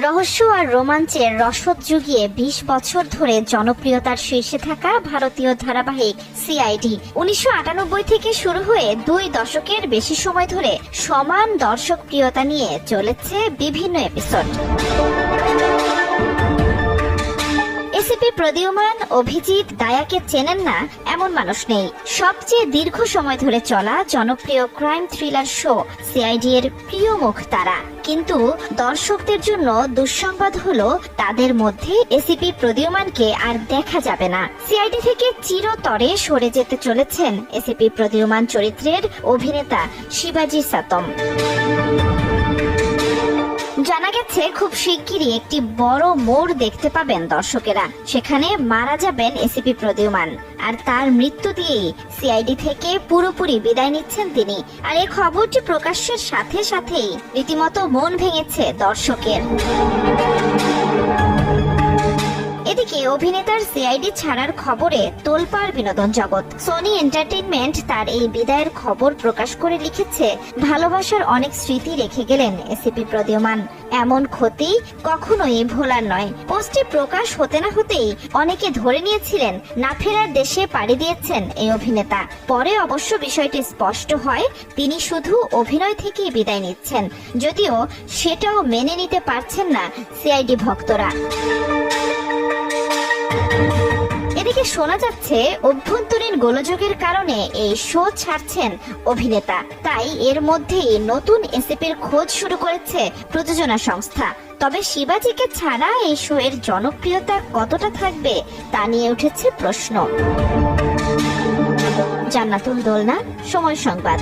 রহস্য আর রোমাঞ্চের রসদ জুগিয়ে 20 বছর ধরে জনপ্রিয়তার শীর্ষে থাকা ভারতীয় ধারাবাহিক সিআইডি 1998 থেকে শুরু হয়ে 2 দশকের বেশি সময় ধরে সমান দর্শক প্রিয়তা নিয়ে চলেছে বিভিন্ন এপিসোড। এসিপি প্রদীয়মান, অভিজিৎ, দায়াকে চেনেন না এমন মানুষ নেই। সবচেয়ে দীর্ঘ সময় ধরে চলা জনপ্রিয় ক্রাইম থ্রিলার শো সিআইডি এর প্রিয় মুখ তারা। কিন্তু দর্শকদের জন্য দুঃসংবাদ হলো তাদের মধ্যে এসিপি প্রদীয়মানকে আর দেখা যাবে না। সিআইডি থেকে চিরতরে সরে যেতে চলেছেন এসিপি প্রদীয়মান চরিত্রের অভিনেতা শিবাজি সাতম। জানা গেছে খুব শিগগিরই একটি বড় মোড় দেখতে পাবেন দর্শকেরা। সেখানে মারা যাবেন এসিপি প্রদীয়মান, আর তার মৃত্যু দিয়েই সিআইডি থেকে পুরোপুরি বিদায় নিচ্ছেন তিনি। আর এই খবরটি প্রকাশের সাথে সাথেই রীতিমতো মন ভেঙেছে দর্শকের। এদিকে অভিনেতার সিআইডি ছাড়ার খবরে তোলপাড় বিনোদন জগৎ। সোনি এন্টারটেইনমেন্ট তার এই বিদায়ের খবর প্রকাশ করে লিখেছে, ভালোবাসার অনেক স্মৃতি রেখে গেলেন এসিপি প্রদীয়মান, এমন ক্ষতি কখনোই ভোলার নয়। পোস্টে প্রকাশ হতে না হতেই অনেকে ধরে নিয়েছিলেন না ফেরার দেশে পাড়ি দিয়েছেন এই অভিনেতা। পরে অবশ্য বিষয়টি স্পষ্ট হয়, তিনি শুধু অভিনয় থেকেই বিদায় নিচ্ছেন, যদিও সেটাও মেনে নিতে পারছেন না সিআইডি ভক্তরা। এদিকে শোনা যাচ্ছে অভ্যন্তরীণ গোলযোগের কারণে এই শো ছাড়ছেন অভিনেতা, তাই এর মধ্যেই নতুন এসিপির খোঁজ শুরু করেছে প্রযোজনা সংস্থা। তবে শিবাজিকে ছাড়া এই শো এর জনপ্রিয়তা কতটা থাকবে তা নিয়ে উঠেছে প্রশ্ন। জান্নাতুল দোলনা, সময় সংবাদ।